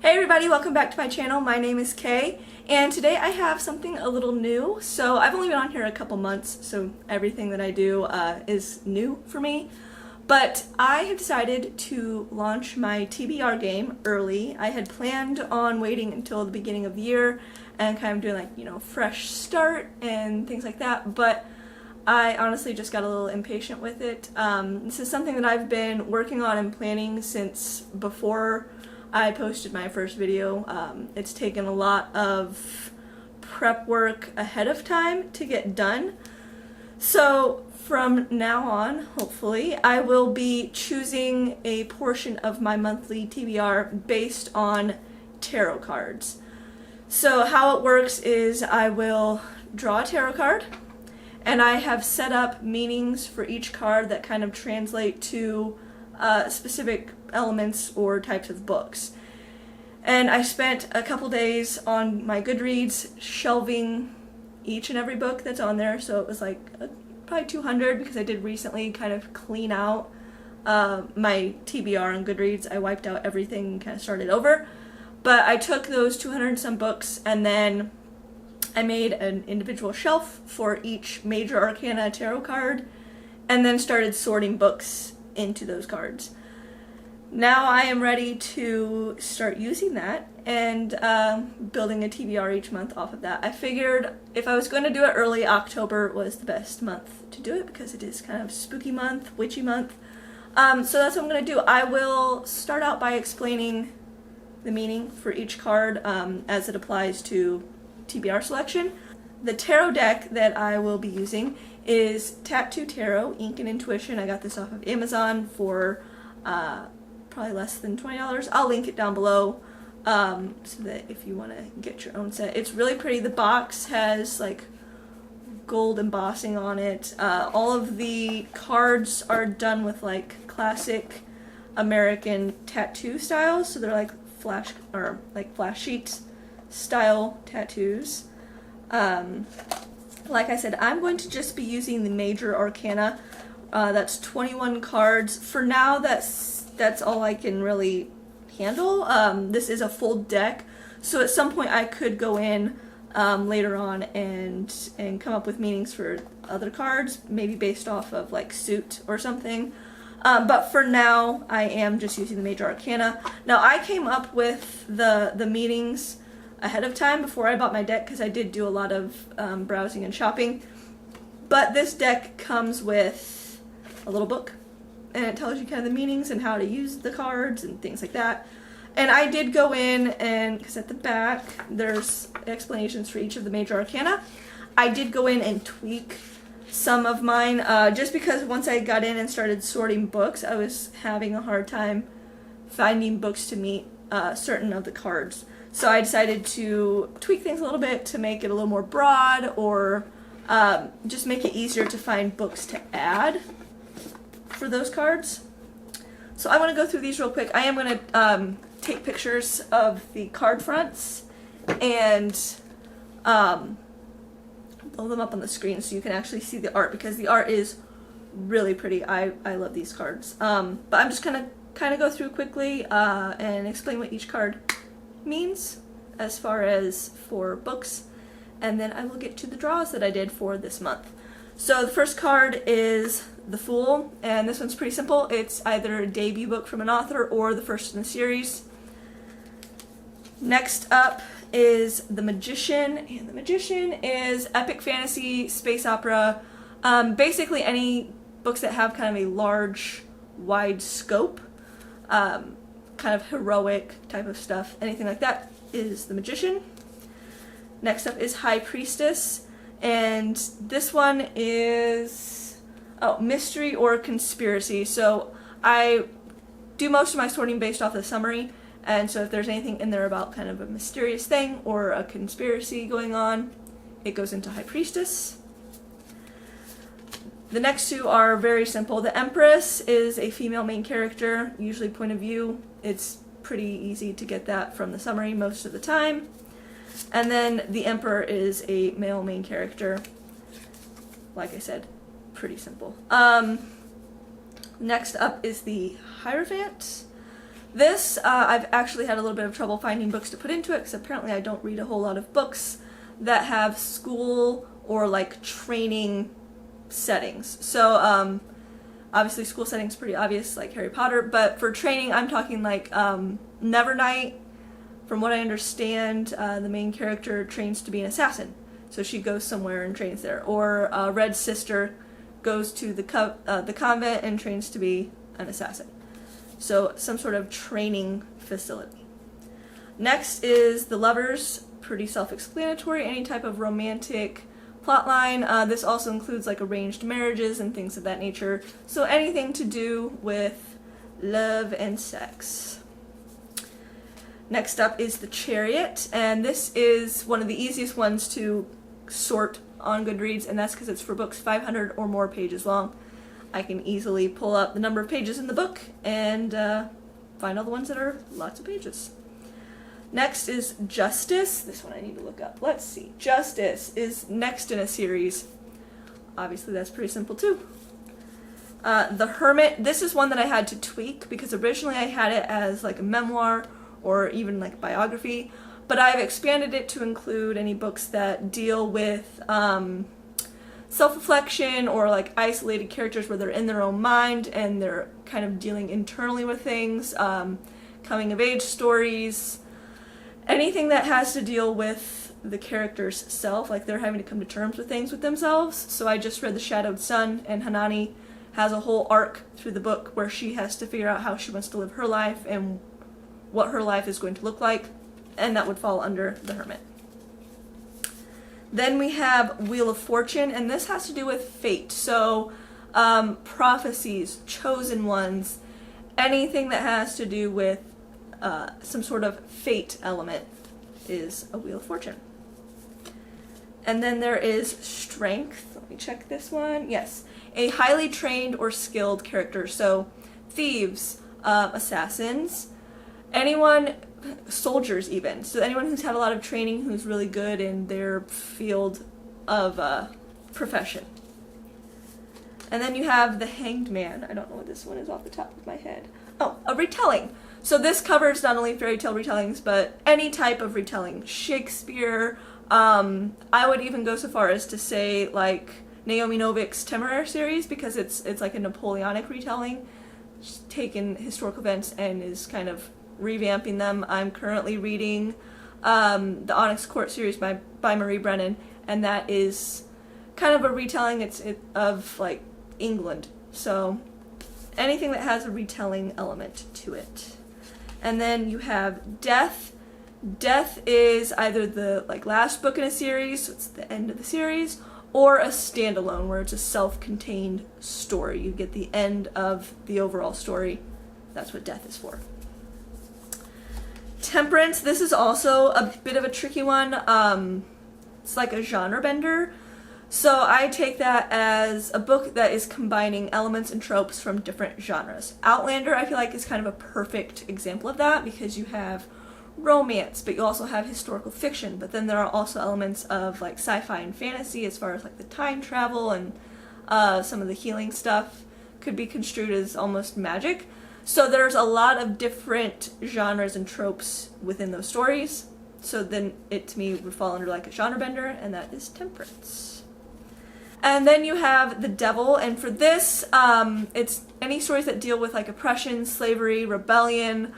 Hey everybody, welcome back to my channel. My name is Kay, and today I have something a little new. So I've only been on here a couple months, so everything that I do is new for me. But I have decided to launch my TBR game early. I had planned on waiting until the beginning of the year and kind of doing like, fresh start and things like that, but I honestly just got a little impatient with it. This is something that I've been working on and planning since before I posted my first video. It's taken a lot of prep work ahead of time to get done. So from now on, hopefully, I will be choosing a portion of my monthly TBR based on tarot cards. So how it works is I will draw a tarot card, and I have set up meanings for each card that kind of translate to specific elements or types of books. And I spent a couple days on my Goodreads shelving each and every book that's on there, so it was like probably 200 because I did recently kind of clean out my TBR on Goodreads. I wiped out everything and kind of started over. But I took those 200 and some books and then I made an individual shelf for each Major Arcana tarot card and then started sorting books into those cards. Now I am ready to start using that and building a TBR each month off of that. I figured if I was going to do it early, October was the best month to do it because it is kind of spooky month, witchy month. So that's what I'm going to do. I will start out by explaining the meaning for each card as it applies to TBR selection. The tarot deck that I will be using is Tattoo Tarot, Ink and Intuition. I got this off of Amazon for probably less than $20. I'll link it down below so that if you want to get your own set. It's really pretty. The box has like gold embossing on it. All of the cards are done with like classic American tattoo styles, so they're like flash sheet style tattoos. Like I said, I'm going to just be using the Major Arcana. That's 21 cards. For now, that's all I can really handle. This is a full deck, so at some point I could go in later on and come up with meanings for other cards, maybe based off of like suit or something. But for now, I am just using the Major Arcana. Now, I came up with the meanings ahead of time before I bought my deck because I did do a lot of browsing and shopping. But this deck comes with a little book, and it tells you kind of the meanings and how to use the cards and things like that. And I did go in and, because at the back there's explanations for each of the Major Arcana, I did go in and tweak some of mine just because once I got in and started sorting books, I was having a hard time finding books to meet certain of the cards. So I decided to tweak things a little bit to make it a little more broad, or just make it easier to find books to add for those cards. So I want to go through these real quick. I am going to take pictures of the card fronts and blow them up on the screen so you can actually see the art, because the art is really pretty. I love these cards. But I'm just going to kind of go through quickly and explain what each card means as far as for books, and then I will get to the draws that I did for this month. So the first card is The Fool, and this one's pretty simple. It's either a debut book from an author or the first in the series. Next up is The Magician, and The Magician is epic fantasy, space opera, basically any books that have kind of a large, wide scope, kind of heroic type of stuff, anything like that is The Magician. Next up is High Priestess, and this one is mystery or conspiracy. So I do most of my sorting based off the summary, and so if there's anything in there about kind of a mysterious thing or a conspiracy going on, it goes into High Priestess. The next two are very simple. The Empress is a female main character, usually point of view. It's pretty easy to get that from the summary most of the time. And then the Emperor is a male main character. Like I said, pretty simple. Next up is the Hierophant. This, I've actually had a little bit of trouble finding books to put into it because apparently I don't read a whole lot of books that have school or like training settings. So obviously school settings pretty obvious, like Harry Potter, but for training I'm talking like Nevernight. From what I understand, the main character trains to be an assassin, so she goes somewhere and trains there. Or Red's sister goes to the convent and trains to be an assassin. So some sort of training facility. Next is The Lovers, pretty self-explanatory, any type of romantic plotline. This also includes like arranged marriages and things of that nature. So anything to do with love and sex. Next up is The Chariot, and this is one of the easiest ones to sort on Goodreads, and that's because it's for books 500 or more pages long. I can easily pull up the number of pages in the book and find all the ones that are lots of pages. Next is Justice. This one I need to look up. Let's see. Justice is next in a series. Obviously that's pretty simple too. The Hermit. This is one that I had to tweak because originally I had it as like a memoir or even like biography, but I've expanded it to include any books that deal with self-reflection or like isolated characters where they're in their own mind and they're kind of dealing internally with things, coming of age stories, anything that has to deal with the character's self, like they're having to come to terms with things with themselves. So I just read The Shadowed Sun, and Hanani has a whole arc through the book where she has to figure out how she wants to live her life and what her life is going to look like, and that would fall under The Hermit. Then we have Wheel of Fortune, and this has to do with fate. So prophecies, chosen ones, anything that has to do with some sort of fate element is a Wheel of Fortune. And then there is Strength. Let me check this one. Yes, a highly trained or skilled character. So thieves, assassins, anyone, soldiers even. So anyone who's had a lot of training, who's really good in their field of profession. And then you have the Hanged Man. I don't know what this one is off the top of my head. Oh, a retelling. So this covers not only fairy tale retellings, but any type of retelling. Shakespeare. I would even go so far as to say like Naomi Novik's Temeraire series, because it's like a Napoleonic retelling. She's taken historical events and is kind of revamping them. I'm currently reading the Onyx Court series by Marie Brennan, and that is kind of a retelling of like England. So anything that has a retelling element to it. And then you have Death. Death is either the like last book in a series, so it's the end of the series, or a standalone where it's a self-contained story. You get the end of the overall story. That's what Death is for. Temperance, this is also a bit of a tricky one. It's like a genre bender. So I take that as a book that is combining elements and tropes from different genres. Outlander, I feel like, is kind of a perfect example of that, because you have romance, but you also have historical fiction, but then there are also elements of like sci-fi and fantasy as far as like the time travel and some of the healing stuff could be construed as almost magic. So there's a lot of different genres and tropes within those stories. So then it, to me, would fall under like a genre bender, and that is Temperance. And then you have The Devil, and for this, it's any stories that deal with like oppression, slavery, rebellion.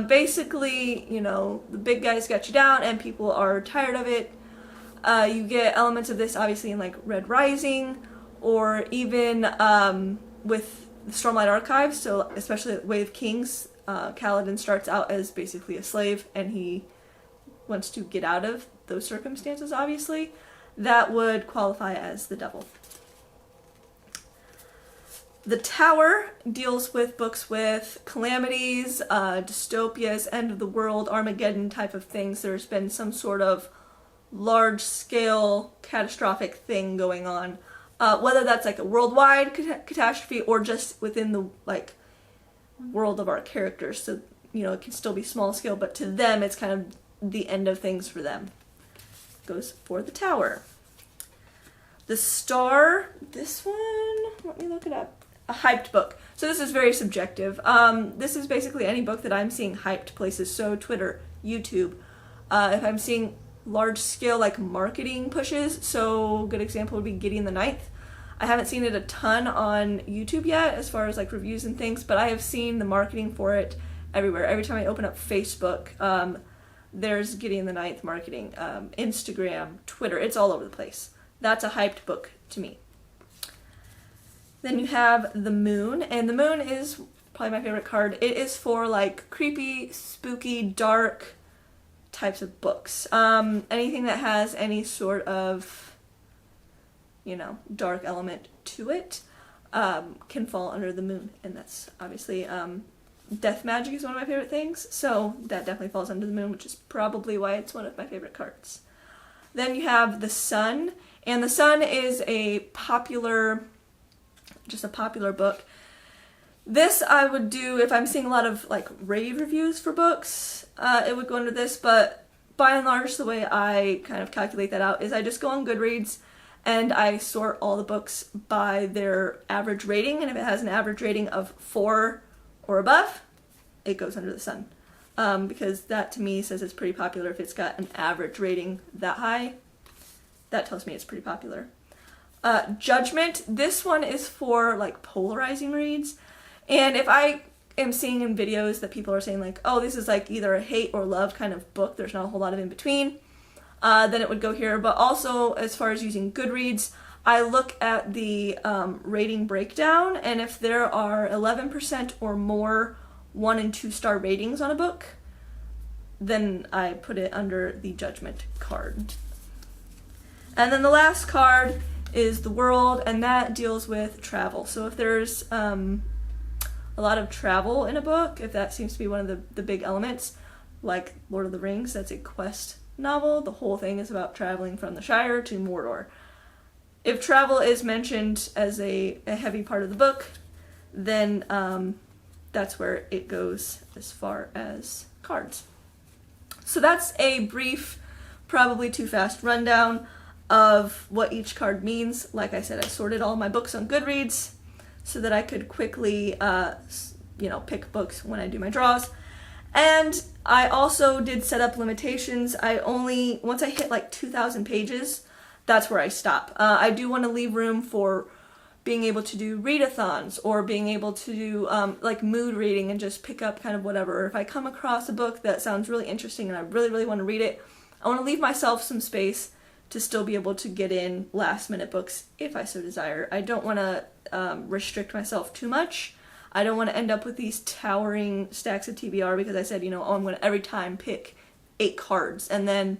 Basically, you know, the big guys got you down and people are tired of it. You get elements of this obviously in like Red Rising, or even with the Stormlight Archives. So especially Way of Kings, Kaladin starts out as basically a slave and he wants to get out of those circumstances, obviously. That would qualify as The Devil. The Tower deals with books with calamities, dystopias, end of the world, Armageddon type of things. There's been some sort of large-scale catastrophic thing going on. Whether that's like a worldwide catastrophe or just within the like world of our characters. So, you know, it can still be small scale, but to them it's kind of the end of things for them. Goes for The Tower. The Star, this one, let me look it up. A hyped book. So this is very subjective. This is basically any book that I'm seeing hyped places, so Twitter, YouTube. If I'm seeing large scale like marketing pushes, so a good example would be Gideon the Ninth. I haven't seen it a ton on YouTube yet as far as like reviews and things, but I have seen the marketing for it everywhere. Every time I open up Facebook, there's Gideon the Ninth marketing, Instagram, Twitter, it's all over the place. That's a hyped book to me. Then you have the Moon, and the Moon is probably my favorite card. It is for like creepy, spooky, dark types of books. Anything that has any sort of, you know, dark element to it can fall under the Moon, and that's obviously death magic is one of my favorite things, so that definitely falls under the Moon, which is probably why it's one of my favorite cards. Then you have the Sun, and the Sun is a popular, just a popular book. This I would do if I'm seeing a lot of like rave reviews for books, it would go under this, but by and large the way I kind of calculate that out is I just go on Goodreads and I sort all the books by their average rating, and if it has an average rating of 4 or above, it goes under the Sun. Because that to me says it's pretty popular. If it's got an average rating that high, that tells me it's pretty popular. Judgment, this one is for like polarizing reads, and if I am seeing in videos that people are saying like, oh, this is like either a hate or love kind of book, there's not a whole lot of in between, then it would go here. But also as far as using Goodreads, I look at the rating breakdown, and if there are 11% or more 1 and 2 star ratings on a book, then I put it under the Judgment card. And then the last card is the World, and that deals with travel. So if there's a lot of travel in a book, if that seems to be one of the big elements, like Lord of the Rings, that's a quest novel. The whole thing is about traveling from the Shire to Mordor. If travel is mentioned as a heavy part of the book, then that's where it goes as far as cards. So that's a brief, probably too fast rundown of what each card means. Like I said, I sorted all my books on Goodreads so that I could quickly, pick books when I do my draws. And I also did set up limitations. Once I hit like 2,000 pages, that's where I stop. I do want to leave room for being able to do readathons, or being able to do like mood reading and just pick up kind of whatever. Or if I come across a book that sounds really interesting and I really, really want to read it, I want to leave myself some space to still be able to get in last minute books if I so desire. I don't want to restrict myself too much. I don't want to end up with these towering stacks of TBR because I said, I'm going to every time pick 8 cards, and then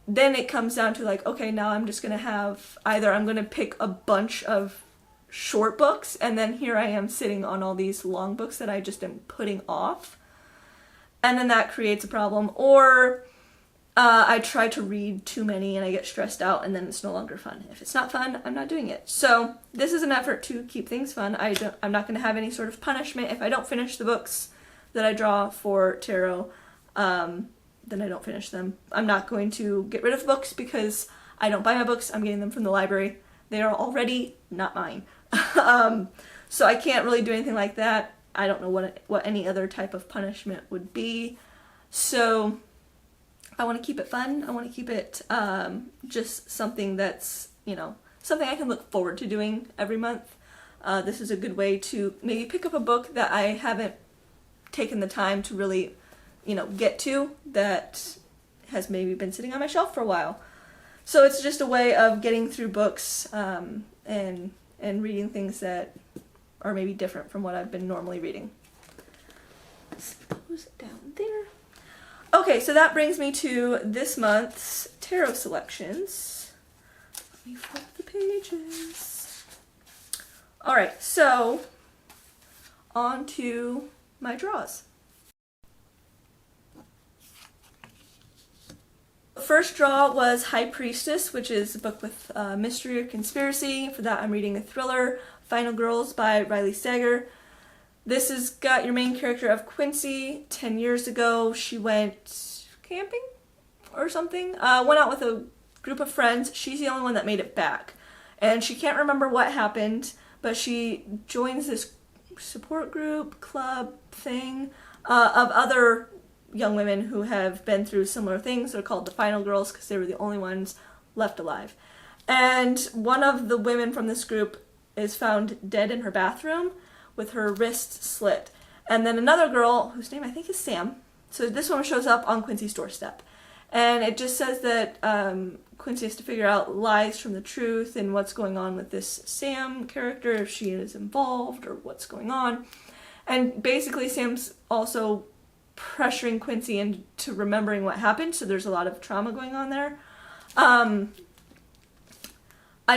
it comes down to like, okay, now I'm just going to have either I'm going to pick a bunch of short books, and then here I am sitting on all these long books that I just am putting off, and then that creates a problem, or I try to read too many and I get stressed out, and then it's no longer fun. If it's not fun, I'm not doing it. So this is an effort to keep things fun. I'm not going to have any sort of punishment if I don't finish the books that I draw for tarot. Then I don't finish them. I'm not going to get rid of books because I don't buy my books. I'm getting them from the library. They are already not mine. So I can't really do anything like that. I don't know what any other type of punishment would be. So I want to keep it fun. I want to keep it just something that's, something I can look forward to doing every month. This is a good way to maybe pick up a book that I haven't taken the time to really get to, that has maybe been sitting on my shelf for a while. So it's just a way of getting through books and reading things that are maybe different from what I've been normally reading. Let's close it down there. Okay, so that brings me to this month's tarot selections. Let me flip the pages. Alright, so on to my draws. First draw was High Priestess, which is a book with mystery or conspiracy. For that I'm reading a thriller, Final Girls by Riley Sager. This has got your main character of Quincy. 10 years ago she went camping or something. Went out with a group of friends. She's the only one that made it back. And she can't remember what happened, but she joins this support group, club thing of other young women who have been through similar things. They're called the Final Girls because they were the only ones left alive. And one of the women from this group is found dead in her bathroom with her wrist slit. And then another girl, whose name I think is Sam, so this one shows up on Quincy's doorstep. And it just says that Quincy has to figure out lies from the truth and what's going on with this Sam character, if she is involved or what's going on. And basically Sam's also pressuring Quincy into remembering what happened, so there's a lot of trauma going on there. I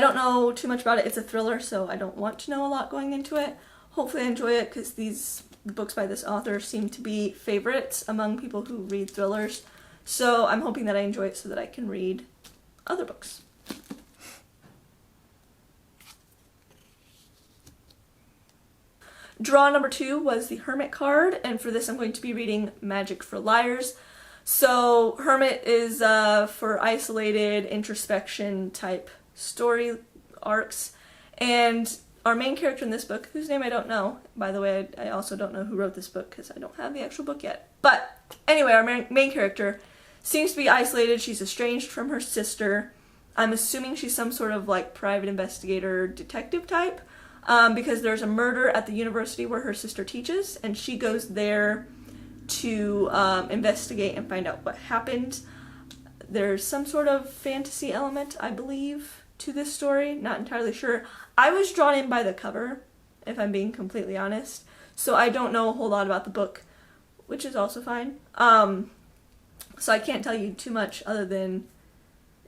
don't know too much about it. It's a thriller, so I don't want to know a lot going into it. Hopefully I enjoy it because these books by this author seem to be favorites among people who read thrillers. So I'm hoping that I enjoy it so that I can read other books. Draw number 2 was the Hermit card, and for this I'm going to be reading Magic for Liars. So Hermit is for isolated introspection type story arcs, and our main character in this book, whose name I don't know, by the way, I also don't know who wrote this book because I don't have the actual book yet. But anyway, our main character seems to be isolated. She's estranged from her sister. I'm assuming she's some sort of like private investigator detective type because there's a murder at the university where her sister teaches, and she goes there to investigate and find out what happened. There's some sort of fantasy element, I believe, to this story. Not entirely sure. I was drawn in by the cover, if I'm being completely honest, so I don't know a whole lot about the book, which is also fine. So I can't tell you too much other than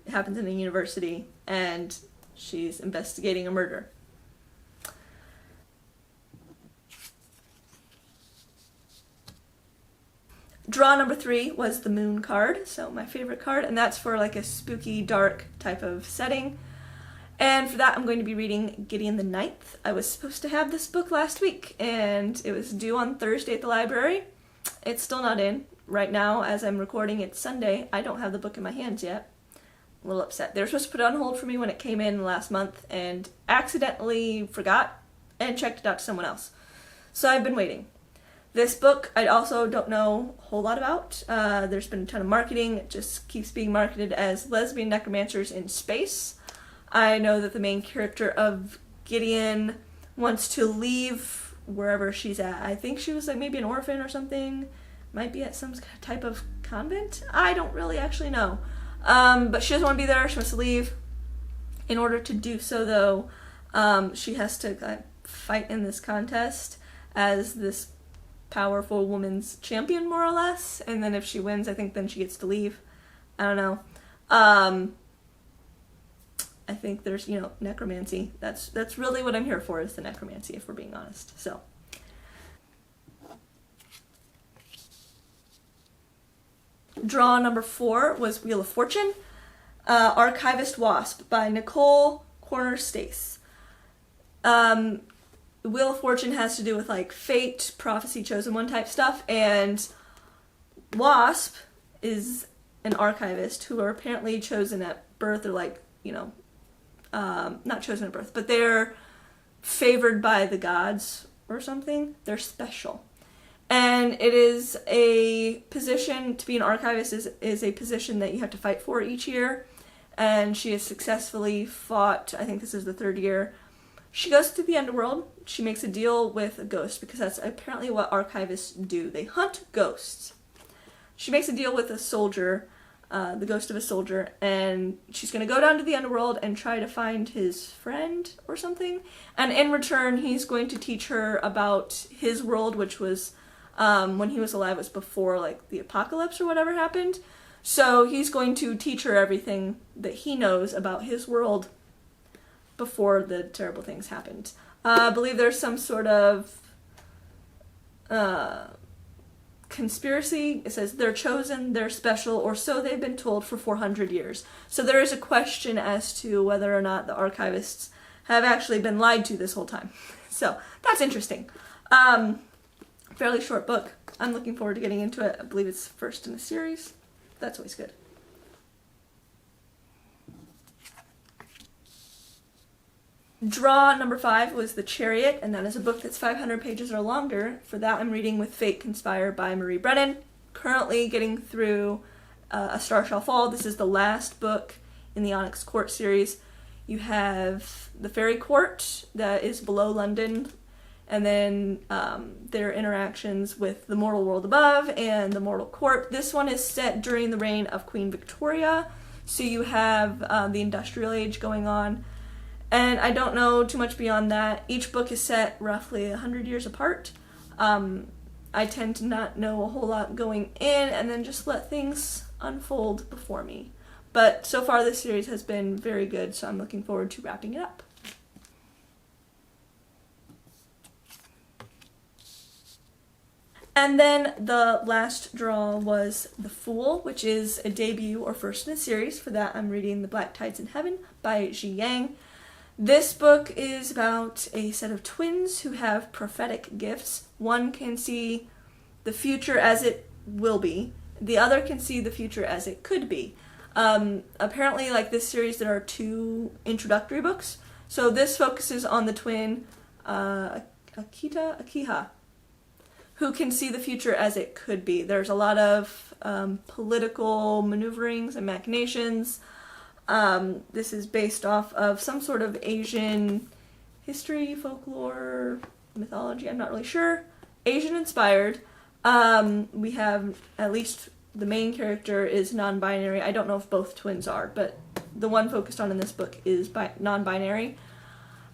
it happens in a university and she's investigating a murder. Draw number 3 was the Moon card, so my favorite card, and that's for like a spooky, dark type of setting. And for that I'm going to be reading Gideon the Ninth. I was supposed to have this book last week, and it was due on Thursday at the library. It's still not in. Right now, as I'm recording, it's Sunday. I don't have the book in my hands yet. I'm a little upset. They were supposed to put it on hold for me when it came in last month, and accidentally forgot and checked it out to someone else. So I've been waiting. This book I also don't know a whole lot about. There's been a ton of marketing. It just keeps being marketed as lesbian necromancers in space. I know that the main character of Gideon wants to leave wherever she's at. I think she was like maybe an orphan or something. Might be at some type of convent. I don't really actually know. But she doesn't want to be there. She wants to leave. In order to do so, though, she has to fight in this contest as this powerful woman's champion, more or less. And then if she wins, I think then she gets to leave. I don't know. I think there's, necromancy. That's really what I'm here for, is the necromancy, if we're being honest. So. Draw number 4 was Wheel of Fortune, Archivist Wasp by Nicole Corner-Stace. Wheel of Fortune has to do with like fate, prophecy, chosen one type stuff, and Wasp is an archivist who are apparently chosen at birth, or like, not chosen at birth, but they're favored by the gods or something. They're special. And it is a position, to be an archivist is a position that you have to fight for each year. And she has successfully fought, I think this is the 3rd year. She goes to the underworld. She makes a deal with a ghost, because that's apparently what archivists do. They hunt ghosts. She makes a deal with a soldier, the ghost of a soldier, and she's going to go down to the underworld and try to find his friend or something. And in return, he's going to teach her about his world, which was, when he was alive, was before like the apocalypse or whatever happened. So he's going to teach her everything that he knows about his world before the terrible things happened. I believe there's some sort of conspiracy. It says they're chosen, they're special, or so they've been told for 400 years. So there is a question as to whether or not the archivists have actually been lied to this whole time. So that's interesting. Fairly short book. I'm looking forward to getting into it. I believe it's first in a series. That's always good. Draw number 5 was The Chariot, and that is a book that's 500 pages or longer. For that, I'm reading With Fate Conspire by Marie Brennan. Currently getting through A Star Shall Fall. This is the last book in the Onyx Court series. You have the Fairy Court that is below London, and then their interactions with the mortal world above and the mortal court. This one is set during the reign of Queen Victoria, so you have the industrial age going on. And I don't know too much beyond that. Each book is set roughly 100 years apart. I tend to not know a whole lot going in and then just let things unfold before me. But so far this series has been very good, so I'm looking forward to wrapping it up. And then the last draw was The Fool, which is a debut or first in a series. For that, I'm reading The Black Tides in Heaven by Ji Yang. This book is about a set of twins who have prophetic gifts. One can see the future as it will be. The other can see the future as it could be. Apparently, like this series, there are 2 introductory books. So this focuses on the twin Akiha, who can see the future as it could be. There's a lot of political maneuverings and machinations. This is based off of some sort of Asian history, folklore, mythology, I'm not really sure. Asian inspired. We have at least the main character is non-binary. I don't know if both twins are, but the one focused on in this book is non-binary.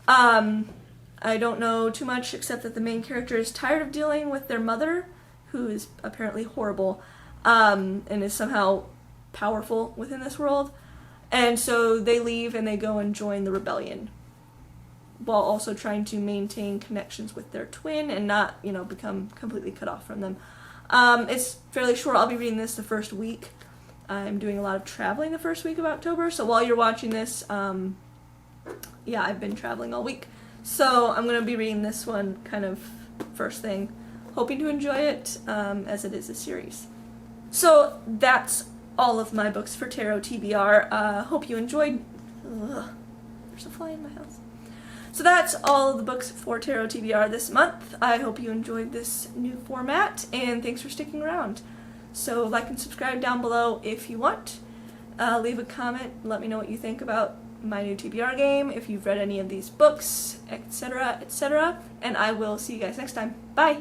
I don't know too much except that the main character is tired of dealing with their mother, who is apparently horrible, and is somehow powerful within this world. And so they leave and they go and join the rebellion, while also trying to maintain connections with their twin and not, become completely cut off from them. It's fairly short. I'll be reading this the first week. I'm doing a lot of traveling the first week of October, so while you're watching this, I've been traveling all week. So I'm going to be reading this one kind of first thing, hoping to enjoy it, as it is a series. So that's all of my books for Tarot TBR. Hope you enjoyed. There's a fly in my house. So that's all of the books for Tarot TBR this month. I hope you enjoyed this new format, and thanks for sticking around. So like and subscribe down below if you want. Leave a comment, let me know what you think about my new TBR game, if you've read any of these books, etc., etc., and I will see you guys next time. Bye!